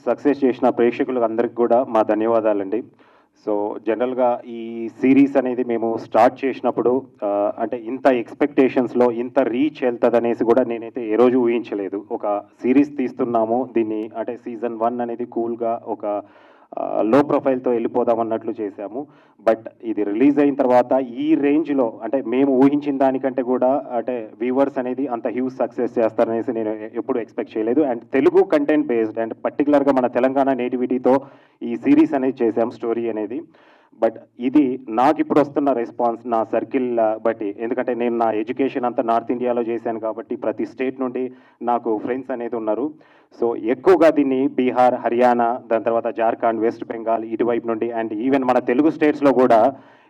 Success చేసిన ప్రేక్షకులకు అందరికి కూడా మా ధన్యవాదాలండి. సో జనరల్గా ఈ సిరీస్ అనేది మేము స్టార్ట్ చేసినప్పుడు అంటే ఇంత ఎక్స్పెక్టేషన్స్లో ఇంత రీచ్ వెళ్తుందనేసి కూడా నేనైతే ఏ రోజు ఊహించలేదు. ఒక సిరీస్ తీస్తున్నాము, దీన్ని అంటే సీజన్ 1 అనేది కూల్గా ఒక లో ప్రొఫైల్తో వెళ్ళిపోదాం అన్నట్లు చేశాము. బట్ ఇది రిలీజ్ అయిన తర్వాత ఈ రేంజ్లో అంటే మేము ఊహించిన దానికంటే కూడా అంటే వ్యూవర్స్ అనేది అంత హ్యూజ్ సక్సెస్ చేస్తారనేసి నేను ఎప్పుడు ఎక్స్పెక్ట్ చేయలేదు. And Telugu content based and పర్టికులర్గా మన తెలంగాణ నేటివిటీతో ఈ సిరీస్ అనేది చేశాం, స్టోరీ అనేది. బట్ ఇది నాకు ఇప్పుడు వస్తున్న రెస్పాన్స్ నా సర్కిల్ బట్టి, ఎందుకంటే నేను నా ఎడ్యుకేషన్ అంతా నార్త్ ఇండియాలో చేశాను కాబట్టి ప్రతి స్టేట్ నుండి నాకు ఫ్రెండ్స్ అనేది ఉన్నారు. సో ఎక్కువగా దీన్ని బీహార్, హర్యానా, దాని తర్వాత జార్ఖండ్, వెస్ట్ బెంగాల్ ఇటువైపు నుండి అండ్ ఈవెన్ మన తెలుగు స్టేట్స్లో కూడా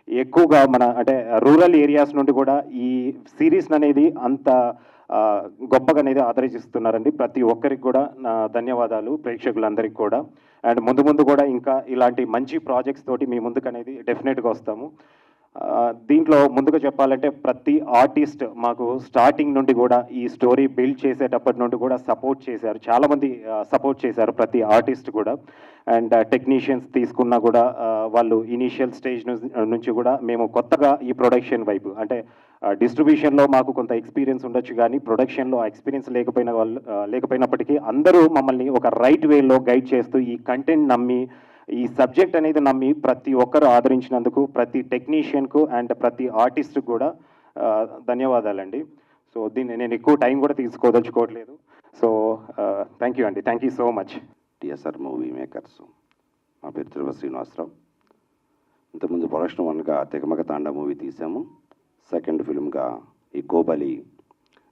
ఎక్కువగా మన అంటే రూరల్ ఏరియాస్ నుండి కూడా ఈ సిరీస్ అనేది అంత గొప్పగా అనేది ఆదరిస్తున్నారండి. ప్రతి ఒక్కరికి కూడా నా ధన్యవాదాలు, ప్రేక్షకులందరికీ కూడా. అండ్ ముందు ముందు కూడా ఇంకా ఇలాంటి మంచి ప్రాజెక్ట్స్ తోటి మీ ముందుకు అనేది డెఫినెట్గా వస్తాము. దీంట్లో ముందుగా చెప్పాలంటే ప్రతి ఆర్టిస్ట్ మాకు స్టార్టింగ్ నుండి కూడా ఈ స్టోరీ బిల్డ్ చేసేటప్పటి నుండి కూడా సపోర్ట్ చేశారు. చాలామంది సపోర్ట్ చేశారు, ప్రతి ఆర్టిస్ట్ కూడా. అండ్ టెక్నీషియన్స్ తీసుకున్నా కూడా వాళ్ళు ఇనీషియల్ స్టేజ్ నుంచి కూడా మేము కొత్తగా ఈ ప్రొడక్షన్ వైపు అంటే డిస్ట్రిబ్యూషన్లో మాకు కొంత ఎక్స్పీరియన్స్ ఉండొచ్చు, కానీ ప్రొడక్షన్లో ఎక్స్పీరియన్స్ లేకపోయినప్పటికీ అందరూ మమ్మల్ని ఒక రైట్ వేలో గైడ్ చేస్తూ ఈ కంటెంట్ నమ్మి, ఈ సబ్జెక్ట్ అనేది నమ్మి ప్రతి ఒక్కరు ఆదరించినందుకు ప్రతి టెక్నీషియన్కు అండ్ ప్రతి ఆర్టిస్ట్కి కూడా ధన్యవాదాలండి. సో దీన్ని నేను ఎక్కువ టైం కూడా తీసుకోదలుచుకోవట్లేదు. సో థ్యాంక్ యూ అండి, thank you so much. TSR movie makers, మా పేరు తిరుపతి శ్రీనివాసరావు. ఇంతకుముందు ప్రొడక్షన్ 1గా తెగమగ తాండా మూవీ తీసాము. సెకండ్ ఫిల్మ్గా ఈ కోబలి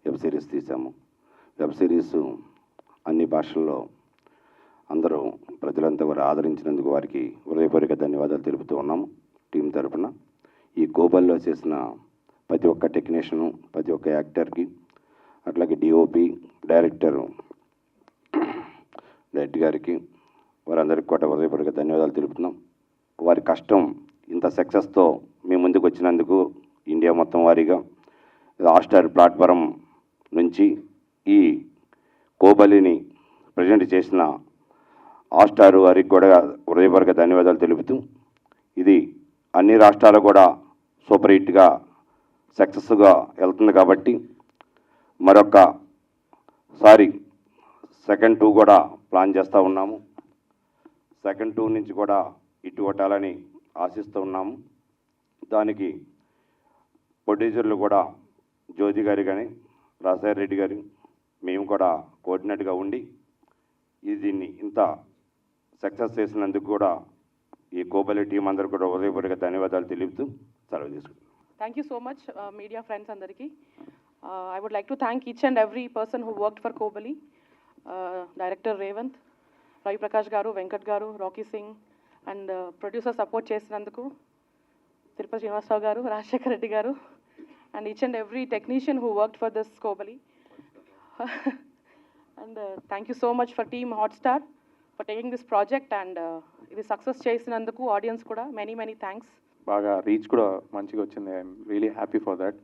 వెబ్ సిరీస్ తీసాము. వెబ్ సిరీస్ అన్ని భాషల్లో అందరూ ప్రజలంతా కూడా ఆదరించినందుకు వారికి హృదయపూర్వక ధన్యవాదాలు తెలుపుతూ ఉన్నాము టీం తరఫున. ఈ కోబల్లో చేసిన ప్రతి ఒక్క టెక్నీషియను, ప్రతి ఒక్క యాక్టర్కి, అట్లాగే డిఓపి, డైరెక్టర్ గారికి, వారందరికీ కూడా హృదయపూర్వక ధన్యవాదాలు తెలుపుతున్నాం. వారి కష్టం ఇంత సక్సెస్తో మీ ముందుకు వచ్చినందుకు ఇండియా మొత్తం వారీగా హాట్‌స్టార్ ప్లాట్ఫారం నుంచి ఈ కోబలిని ప్రజెంట్ చేసిన హాట్‌స్టార్ వారికి కూడా హృదయపూర్వక ధన్యవాదాలు తెలుపుతూ, ఇది అన్ని రాష్ట్రాలు కూడా సూపర్ హిట్గా సక్సెస్గా వెళ్తుంది కాబట్టి మరొకసారి సెకండ్ 2 కూడా ప్లాన్ చేస్తూ ఉన్నాము. సెకండ్ 2 నుంచి కూడా ఇటు కొట్టాలని ఆశిస్తూ ఉన్నాము. దానికి ప్రొడ్యూసర్లు కూడా జోజి గారు కానీ, రాజశేఖర్ రెడ్డి గారు, మేము కూడా కోఆర్డినేట్గా ఉండి దీన్ని ఇంత సక్సెస్ చేసినందుకు కూడా ఈ కోబలి టీం అందరూ కూడా హృదయపూర్వక ధన్యవాదాలు తెలుపుతూ సెలవు తీసుకుంటాం. Thank you so much, media friends andariki. I would like to thank each and every person who worked for Kobali. Director Revant, Ravi Prakash garu, Venkat garu, Rocky Singh, and producer support చేసినందుకు Tirupati Srinivasarao garu, Rajshekar Reddy garu, and each and every technician who worked for this Kobali. And thank you so much for team Hotstar for taking this project, and ఇది success చేసినందుకు audience కూడా many thanks. బాగా reach కూడా మంచిగా వచ్చింది. I'm really happy for that.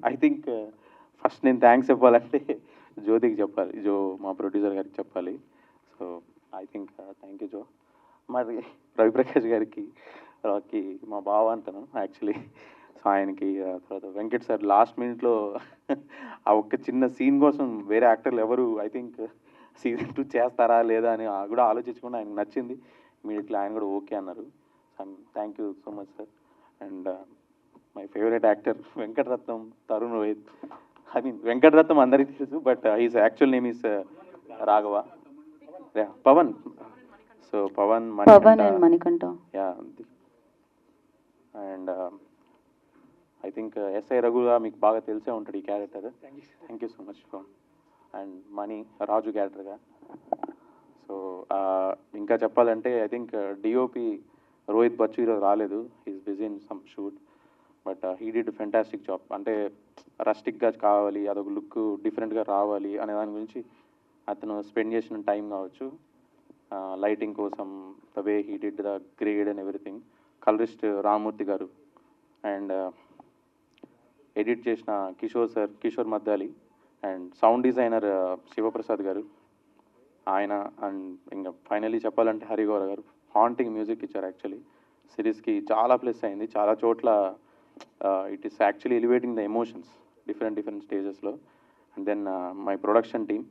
I think first నేను thanks చెప్పాలంటే జ్యోతికి చెప్పాలి, మా ప్రొడ్యూసర్ గారికి చెప్పాలి. So I think thank you Jo. మరి రవిప్రకాష్ గారికి, రాకీ మా బావ అంటాను యాక్చువల్లీ. సో ఆయనకి, తర్వాత వెంకట్ సార్ లాస్ట్ మినిట్లో ఆ ఒక్క చిన్న సీన్ కోసం వేరే యాక్టర్లు ఎవరు ఐ థింక్ సీజన్ 2 చేస్తారా లేదా అని కూడా ఆలోచించకుండా ఆయనకు నచ్చింది. ఇమీడియట్లీ ఆయన కూడా ఓకే అన్నారు. Thank you so much sir. And my favourite actor Venkataratnam, Tarun Rohit. I mean Venkataratnam అందరికీ తెలుసు, but he's actual name is Raghava. Pavan. So Pavan Manikantha. Yeah. And I think SI రఘుగా మీకు బాగా తెలిసే ఉంటాడు ఈ character. Thank you so much. And Mani Raju క్యారెక్టర్గా. సో ఇంకా చెప్పాలంటే I think DOP Rohit Bachchu ఈరోజు రాలేదు, he's busy in some shoot, but he did fantastic job. అంటే రస్టిక్గా కావాలి, అదొక లుక్ డిఫరెంట్గా రావాలి అనే దాని గురించి అతను స్పెండ్ చేసిన టైం కావచ్చు, లైటింగ్ కోసం, the way he did the grade and everything. Colourist Ramurthy garu, and edit చేసిన Kishore Maddali, and sound designer Shivaprasad garu, ఆయన, అండ్ ఇంకా ఫైనలీ చెప్పాలంటే హరిగౌర గారు హాంటింగ్ మ్యూజిక్ ఇచ్చారు. యాక్చువల్లీ సిరీస్కి చాలా ప్లస్ అయింది. చాలా చోట్ల it is actually elevating the emotions different స్టేజెస్లో. And then my production team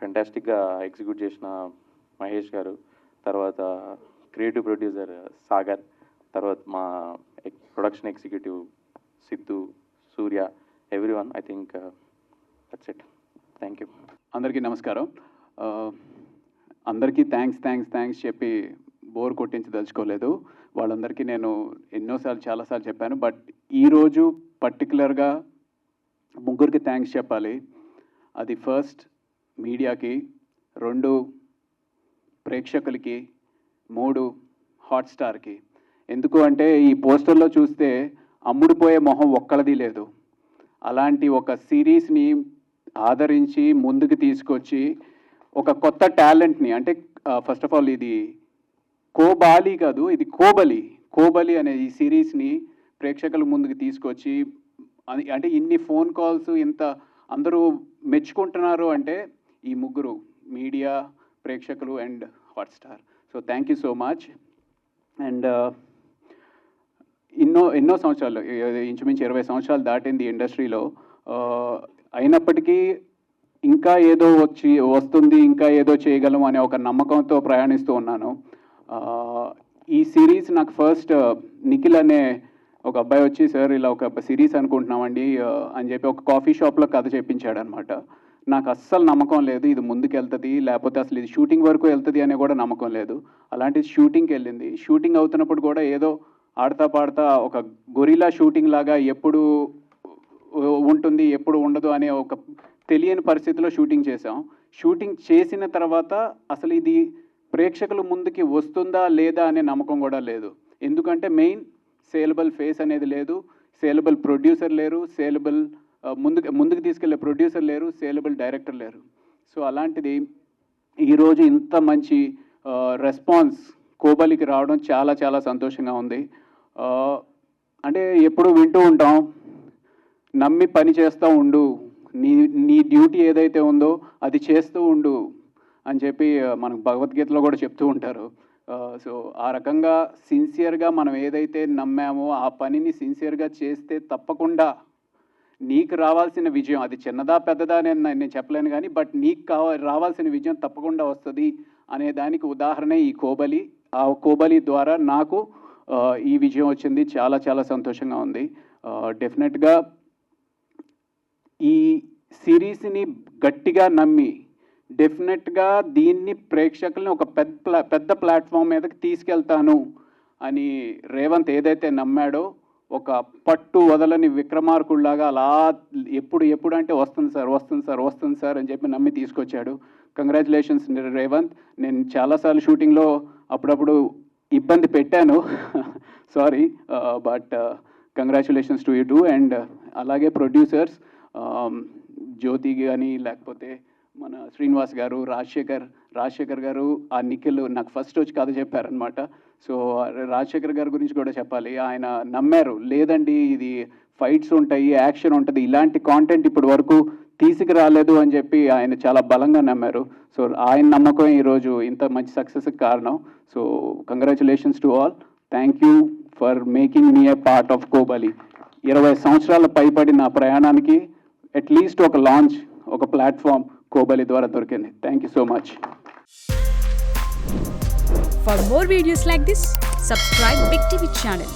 ఫెంటాస్టిక్గా ఎగ్జిక్యూట్ చేసిన మహేష్ గారు, తర్వాత క్రియేటివ్ ప్రొడ్యూసర్ సాగర్, తర్వాత మా production executive Siddhu, Surya, everyone. I think that's it. Thank you. అందరికీ నమస్కారం. అందరికీ థ్యాంక్స్ చెప్పి బోర్ కొట్టించదలుచుకోలేదు. వాళ్ళందరికీ నేను చాలాసార్లు చెప్పాను. బట్ ఈరోజు పర్టికులర్గా ముగ్గురికి థ్యాంక్స్ చెప్పాలి. అది ఫస్ట్ మీడియాకి, 2 ప్రేక్షకులకి, 3 హాట్స్టార్కి. ఎందుకు అంటే ఈ పోస్టర్లో చూస్తే అమ్ముడుపోయే మొహం ఒక్కళ్ళది లేదు. అలాంటి ఒక సిరీస్ని ఆదరించి ముందుకు తీసుకొచ్చి ఒక కొత్త టాలెంట్ని, అంటే ఫస్ట్ ఆఫ్ ఆల్ ఇది కోబాలి కాదు, ఇది కోబలి అనే ఈ సిరీస్ని ప్రేక్షకుల ముందుకు తీసుకొచ్చి, అంటే ఇన్ని ఫోన్ కాల్స్ ఇంత అందరూ మెచ్చుకుంటున్నారు అంటే ఈ ముగ్గురు, మీడియా, ప్రేక్షకులు and Hotstar. So thank you so much. And ఎన్నో సంవత్సరాలు, ఇంచుమించు 20 సంవత్సరాలు దాటింది ఇండస్ట్రీలో. అయినప్పటికీ ఇంకా ఏదో వస్తుంది, ఇంకా ఏదో చేయగలం అనే ఒక నమ్మకంతో ప్రయాణిస్తూ ఉన్నాను. ఈ సిరీస్ నాకు ఫస్ట్ నిఖిల్ అనే ఒక అబ్బాయి వచ్చి, సార్ ఇలా ఒక సిరీస్ అనుకుంటున్నామండి అని చెప్పి ఒక కాఫీ షాప్లో కథ చెప్పించాడు అనమాట. నాకు అస్సలు నమ్మకం లేదు ఇది ముందుకు వెళ్తుంది, లేకపోతే అసలు ఇది షూటింగ్ వరకు వెళ్తుంది అనే కూడా నమ్మకం లేదు. అలాంటి షూటింగ్కి వెళ్ళింది. షూటింగ్ అవుతున్నప్పుడు కూడా ఏదో ఆడతా పాడతా ఒక గొరిలా షూటింగ్ లాగా ఎప్పుడు ఉంటుంది ఎప్పుడు ఉండదు అనే ఒక తెలియని పరిస్థితిలో షూటింగ్ చేసాం. షూటింగ్ చేసిన తర్వాత అసలు ఇది ప్రేక్షకుల ముందుకి వస్తుందా లేదా అనే నమ్మకం కూడా లేదు. ఎందుకంటే మెయిన్ సేలబుల్ ఫేస్ అనేది లేదు, సేలబుల్ ప్రొడ్యూసర్ లేరు, సేలబుల్ ముందుకు తీసుకెళ్లే ప్రొడ్యూసర్ లేరు, సేలబుల్ డైరెక్టర్ లేరు. సో అలాంటిది ఈరోజు ఇంత మంచి రెస్పాన్స్ కోబలికి రావడం చాలా చాలా సంతోషంగా ఉంది. అంటే ఎప్పుడు వింటూ ఉంటాం, నమ్మి పని చేస్తూ ఉండు, నీ డ్యూటీ ఏదైతే ఉందో అది చేస్తూ ఉండు అని చెప్పి మనకు భగవద్గీతలో కూడా చెప్తూ ఉంటారు. సో ఆ రకంగా సిన్సియర్గా మనం ఏదైతే నమ్మామో ఆ పనిని సిన్సియర్గా చేస్తే తప్పకుండా నీకు రావాల్సిన విజయం, అది చిన్నదా పెద్దదా నేను చెప్పలేను కానీ, బట్ నీకు రావాల్సిన విజయం తప్పకుండా వస్తుంది అనే దానికి ఉదాహరణ ఈ కోబలి. ఆ కోబలి ద్వారా నాకు ఈ విజయం వచ్చింది. చాలా చాలా సంతోషంగా ఉంది. డెఫినెట్గా ఈ సిరీస్ని గట్టిగా నమ్మి డెఫినెట్గా దీన్ని ప్రేక్షకుల్ని ఒక పెద్ద ప్లాట్ఫామ్ మీదకి తీసుకెళ్తాను అని రేవంత్ ఏదైతే నమ్మాడో, ఒక పట్టు వదలని విక్రమార్కుల్లాగా అలా ఎప్పుడు అంటే వస్తుంది సార్ అని చెప్పి నమ్మి తీసుకొచ్చాడు. కంగ్రాచులేషన్స్ రేవంత్. నేను చాలాసార్లు షూటింగ్లో అప్పుడప్పుడు ఇబ్బంది పెట్టాను, sorry, but congratulations to you two. And అలాగే ప్రొడ్యూసర్స్ జ్యోతి కానీ, లేకపోతే మన శ్రీనివాస్ గారు, రాజశేఖర్ గారు, ఆ నిఖిల్ నాకు ఫస్ట్ వచ్చి కథ చెప్పారనమాట. సో రాజశేఖర్ గారి గురించి కూడా చెప్పాలి. ఆయన నమ్మారు, లేదండి ఇది ఫైట్స్ ఉంటాయి, యాక్షన్ ఉంటుంది, ఇలాంటి కాంటెంట్ ఇప్పటి వరకు తీసుకురాలేదు అని చెప్పి ఆయన చాలా బలంగా నమ్మారు. సో ఆయన నమ్మకం ఈరోజు ఇంత మంచి సక్సెస్కి కారణం. So congratulations to all. Thank you for making me a part of Kobali. 20 సంవత్సరాల పైబడి నా ప్రయాణానికి అట్లీస్ట్ ఒక లాంచ్, ఒక ప్లాట్ఫామ్ కోబలి ద్వారా దొరికింది. Thank you so much. For more videos like this, subscribe Big TV channel.